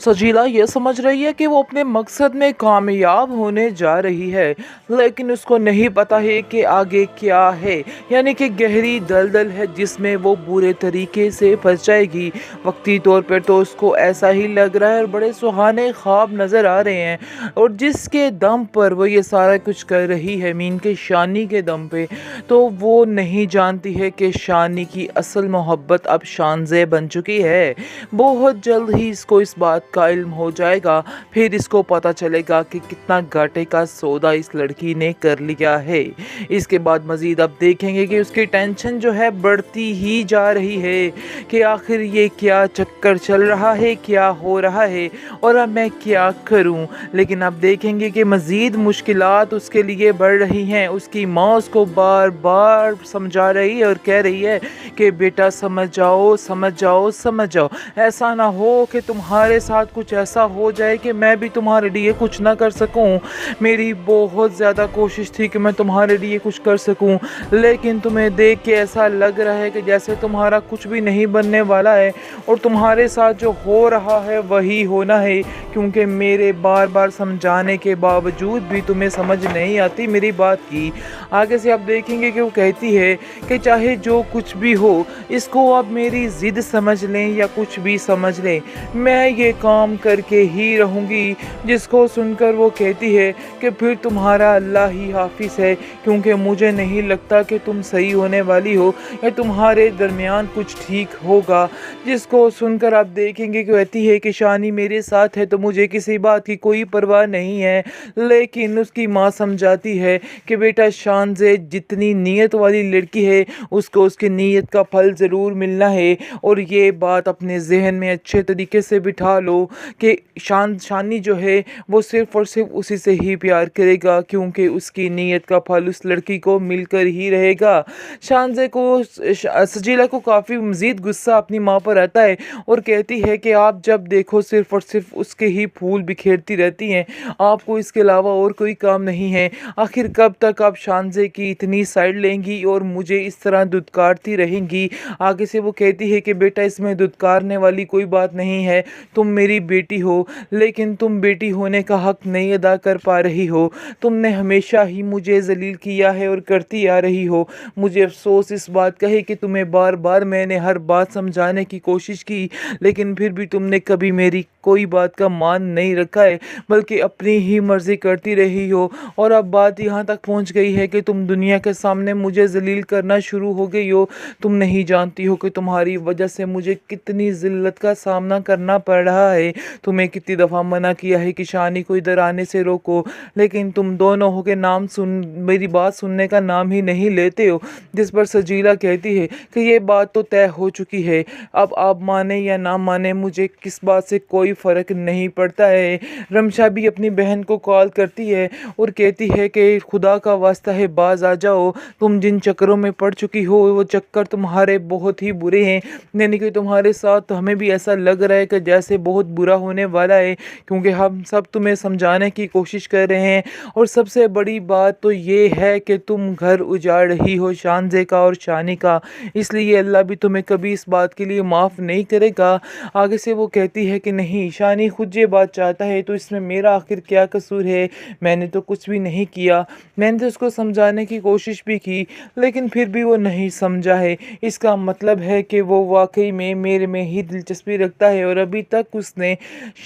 सजीला ये समझ रही है कि वो अपने मकसद में कामयाब होने जा रही है, लेकिन उसको नहीं पता है कि आगे क्या है। यानी कि गहरी दलदल है जिसमें वो बुरे तरीके से फंस जाएगी। वक्ती तौर पर तो उसको ऐसा ही लग रहा है और बड़े सुहाने ख्वाब नज़र आ रहे हैं, और जिसके दम पर वो ये सारा कुछ कर रही है, मीन के शानी के दम पे, तो वो नहीं जानती है कि शानी की असल मोहब्बत अब शानज़े बन चुकी है। बहुत जल्द ही इसको इस बात का इल्म हो जाएगा। फिर इसको पता चलेगा कि कितना घाटे का सौदा इस लड़की ने कर लिया है। इसके बाद मज़ीद अब देखेंगे कि उसकी टेंशन जो है बढ़ती ही जा रही है कि आखिर ये क्या चक्कर चल रहा है, क्या हो रहा है और अब मैं क्या करूं। लेकिन अब देखेंगे कि मज़ीद मुश्किलात उसके लिए बढ़ रही हैं। उसकी माँ उसको बार बार समझा रही है और कह रही है कि बेटा समझ जाओ, समझ जाओ, समझ जाओ। ऐसा ना हो कि तुम्हारे साथ कुछ ऐसा हो जाए कि मैं भी तुम्हारे लिए कुछ ना कर सकूं। मेरी बहुत ज़्यादा कोशिश थी कि मैं तुम्हारे लिए कुछ कर सकूं, लेकिन तुम्हें देख के ऐसा लग रहा है कि जैसे तुम्हारा कुछ भी नहीं बनने वाला है, और तुम्हारे साथ जो हो रहा है वही होना है, क्योंकि मेरे बार बार समझाने के बावजूद भी तुम्हें समझ नहीं आती मेरी बात की। आगे से आप देखेंगे कि वो कहती है कि चाहे जो कुछ भी हो, इसको अब मेरी ज़िद समझ लें या कुछ भी समझ लें, मैं ये काम करके ही रहूँगी। जिसको सुनकर वो कहती है कि फिर तुम्हारा अल्लाह ही हाफिज़ है, क्योंकि मुझे नहीं लगता कि तुम सही होने वाली हो या तुम्हारे दरमियान कुछ ठीक होगा। जिसको सुनकर आप देखेंगे कि कहती है कि शानी मेरे साथ है तो मुझे किसी बात की कोई परवाह नहीं है। लेकिन उसकी माँ समझाती है कि बेटा शान से जितनी नीयत वाली लड़की है, उसको उसकी नीयत का फल ज़रूर मिलना है। और ये बात अपने जहन में अच्छे तरीके से बिठा लो कि शानी जो है वो सिर्फ़ और सिर्फ उसी से ही प्यार करेगा, क्योंकि उसकी नीयत का फल उस लड़की को मिलकर ही रहेगा। शानज़े को सजीला को काफ़ी मज़ीद गुस्सा अपनी माँ पर आता है और कहती है कि आप जब देखो सिर्फ़ और सिर्फ उसके ही फूल बिखेरती रहती हैं, आपको इसके अलावा और कोई काम नहीं है। आखिर कब तक आप शानज़े की इतनी साइड लेंगी और मुझे इस तरह दुत्कारती रहेंगी। आगे से वो कहती है कि बेटा इसमें दुत्कारने वाली कोई बात नहीं है, तुम मेरी बेटी हो, लेकिन तुम बेटी होने का हक नहीं अदा कर पा रही हो। तुमने हमेशा ही मुझे ज़लील किया है और करती आ रही हो। मुझे अफसोस इस बात का है कि तुम्हें बार बार मैंने हर बात समझाने की कोशिश की, लेकिन फिर भी तुमने कभी मेरी कोई बात का मान नहीं रखा है, बल्कि अपनी ही मर्ज़ी करती रही हो। और अब बात यहाँ तक पहुँच गई है कि तुम दुनिया के सामने मुझे ज़लील करना शुरू हो गई हो। तुम नहीं जानती हो कि तुम्हारी वजह से मुझे कितनी ज़िल्लत का सामना करना पड़ रहा है। तुम्हें कितनी दफ़ा मना किया है कि शानी को इधर आने से रोको, लेकिन तुम दोनों हो के मेरी बात सुनने का नाम ही नहीं लेते हो। जिस पर सजीला कहती है कि ये बात तो तय हो चुकी है, अब आप माने या ना माने मुझे किस बात से कोई फ़र्क नहीं पड़ता है। रमशा भी अपनी बहन को कॉल करती है और कहती है कि खुदा का वास्ता है बाज आ जाओ, तुम जिन चक्करों में पड़ चुकी हो वो चक्कर तुम्हारे बहुत ही बुरे हैं। यानी कि तुम्हारे साथ हमें भी ऐसा लग रहा है कि जैसे बहुत बुरा होने वाला है, क्योंकि हम सब तुम्हें समझाने की कोशिश कर रहे हैं। और सबसे बड़ी बात तो ये है कि तुम घर उजाड़ रही हो शानज़े का और शानी का, इसलिए अल्लाह भी तुम्हें कभी इस बात के लिए माफ़ नहीं करेगा। आगे से वो कहती है कि नहीं, शानी खुद ये बात चाहता है तो इसमें मेरा आखिर क्या कसूर है। मैंने तो कुछ भी नहीं किया, मैंने तो उसको समझाने की कोशिश भी की, लेकिन फिर भी वो नहीं समझा है। इसका मतलब है कि वो वाकई में मेरे में ही दिलचस्पी रखता है और अभी तक उसने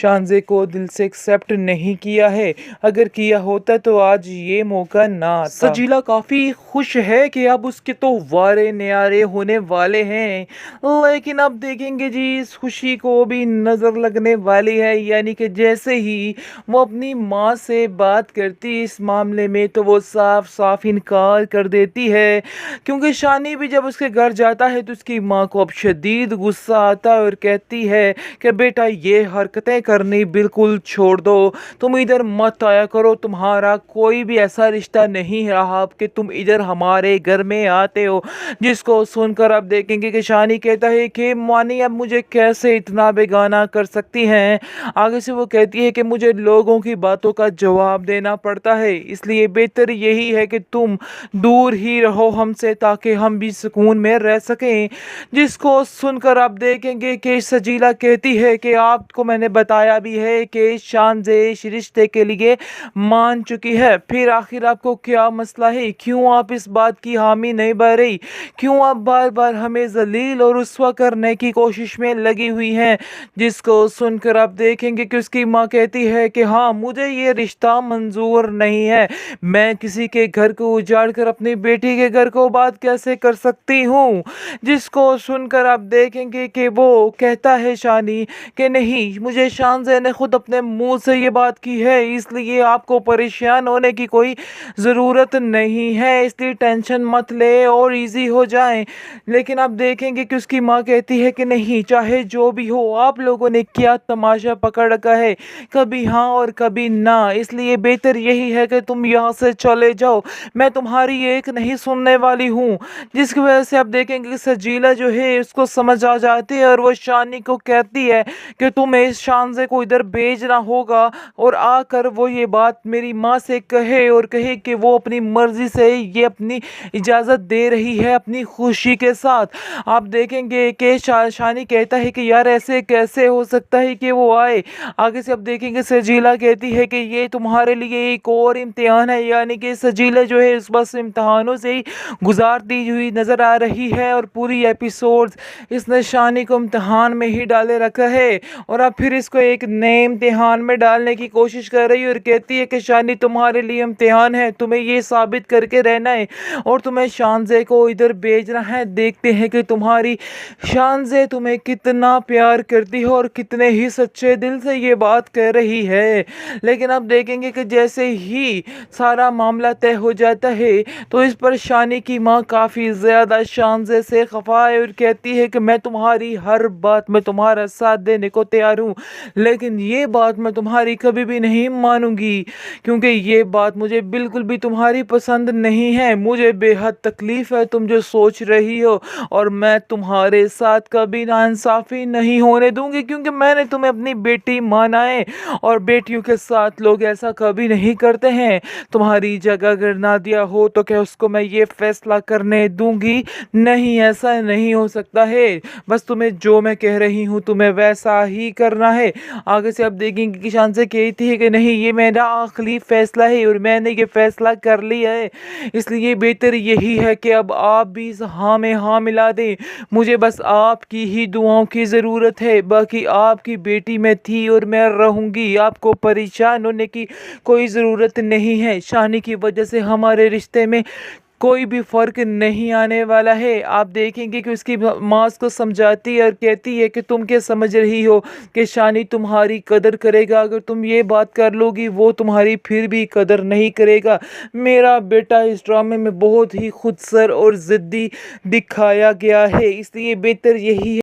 शानज़े को दिल से एक्सेप्ट नहीं किया है। अगर किया होता तो आज ये मौका ना आता। सजीला काफ़ी खुश है कि अब उसके तो वारे न्यारे होने वाले हैं, लेकिन अब देखेंगे जी इस खुशी को भी नज़र लगने वाली है। यानी कि जैसे ही वो अपनी माँ से बात करती इस मामले में, तो वो साफ साफ इनकार कर देती है, क्योंकि शानी भी जब उसके घर जाता है तो उसकी माँ को अब शदीद गुस्सा आता है और कहती है कि बेटा ये हरकतें करनी बिल्कुल छोड़ दो, तुम इधर मत आया करो, तुम्हारा कोई भी ऐसा रिश्ता नहीं रहा कि तुम इधर हमारे घर में आते हो। जिसको सुनकर अब देखेंगे कि शानी कहता है कि मानी अब मुझे कैसे इतना बेगाना कर सकती हैं। आगे से वो कहती है कि मुझे लोगों की बातों का जवाब देना पड़ता है, इसलिए बेहतर यही है कि तुम दूर ही रहो हमसे, ताकि हम भी सुकून में रह सकें। जिसको सुनकर आप देखेंगे कि सजीला कहती है कि आप आपको मैंने बताया भी है कि शानज़े इस रिश्ते के लिए मान चुकी है। फिर आखिर आपको क्या मसला है? क्यों आप इस बात की हामी नहीं भर रही? क्यों आप बार बार हमें जलील और रुस्वा करने की कोशिश में लगी हुई हैं? जिसको सुनकर आप देखेंगे कि उसकी माँ कहती है कि हाँ, मुझे ये रिश्ता मंजूर नहीं है। मैं किसी के घर को उजाड़ कर अपनी बेटी के घर को बात कैसे कर सकती हूँ? जिसको सुनकर आप देखेंगे कि वो कहता है शानी कि नहीं, मुझे शानज़े ने खुद अपने मुंह से ये बात की है, इसलिए आपको परेशान होने की कोई ज़रूरत नहीं है, इसलिए टेंशन मत ले और इजी हो जाए। लेकिन आप देखेंगे कि उसकी माँ कहती है कि नहीं, चाहे जो भी हो, आप लोगों ने क्या तमाशा पकड़ रखा है, कभी हाँ और कभी ना, इसलिए बेहतर यही है कि तुम यहाँ से चले जाओ। मैं तुम्हारी एक नहीं सुनने वाली हूँ। जिसकी वजह से आप देखेंगे कि सजीला जो है उसको समझ आ जाती है और वो शानी को कहती है कि तुम्हें इस शानज़े को इधर भेजना होगा और आकर वो ये बात मेरी माँ से कहे और कहे कि वो अपनी मर्जी से ये अपनी इजाज़त दे रही है अपनी खुशी के साथ। आप देखेंगे कि शानी कहता है कि यार ऐसे कैसे हो सकता है कि वो आए। आगे से आप देखेंगे सजीला कहती है कि ये तुम्हारे लिए एक और इम्तिहान है, यानी कि सजीला जो है इस बस इम्तिहानों से ही गुजारती हुई नज़र आ रही है और पूरी एपिसोड्स इसने शानी को इम्तिहान में ही डाले रखा है और अब फिर इसको एक नए इम्तिहान में डालने की कोशिश कर रही है और कहती है कि शानी तुम्हारे लिए इम्तिहान है, तुम्हें ये साबित करके रहना है और तुम्हें शानज़े को इधर भेजना है। देखते हैं कि तुम्हारी शानज़े तुम्हें कितना प्यार करती है और कितने ही सच्चे दिल से ये बात कह रही है। लेकिन अब देखेंगे कि जैसे ही सारा मामला तय हो जाता है तो इस पर शानी की माँ काफ़ी ज़्यादा शानज़े से खफा है और कहती है कि मैं तुम्हारी हर बात में तुम्हारा साथ देने को तैयार हूँ, लेकिन ये बात मैं तुम्हारी कभी भी नहीं मानूंगी, क्योंकि ये बात मुझे बिल्कुल भी तुम्हारी पसंद नहीं है। मुझे बेहद तकलीफ़ है तुम जो सोच रही हो और मैं तुम्हारे साथ कभी नाइंसाफ़ी नहीं होने दूंगी, क्योंकि मैंने तुम्हें अपनी बेटी माना है और बेटियों के साथ लोग ऐसा कभी नहीं करते हैं। तुम्हारी जगह अगर नादिया हो तो क्या उसको मैं ये फैसला करने दूंगी? नहीं, ऐसा नहीं हो सकता है। बस तुम्हें जो मैं कह रही हूँ तुम्हें वैसा ही करना है। आगे से आप देखेंगे कि शानज़े कहती है कि नहीं, ये मेरा आखिरी फैसला है और मैंने ये फैसला कर लिया है, इसलिए बेहतर यही है कि अब आप भी इस हाँ में हाँ मिला दें। मुझे बस आपकी ही दुआओं की ज़रूरत है, बाकी आपकी बेटी मैं थी और मैं रहूँगी, आपको परेशान होने की कोई ज़रूरत नहीं है। शानी की वजह से हमारे रिश्ते में कोई भी फ़र्क नहीं आने वाला है। आप देखेंगे कि उसकी माँ उसको समझाती है और कहती है कि तुम क्या समझ रही हो कि शानी तुम्हारी कदर करेगा? अगर तुम ये बात कर लोगी वो तुम्हारी फिर भी कदर नहीं करेगा। मेरा बेटा इस ड्रामे में बहुत ही खुदसर और ज़िद्दी दिखाया गया है, इसलिए बेहतर यही है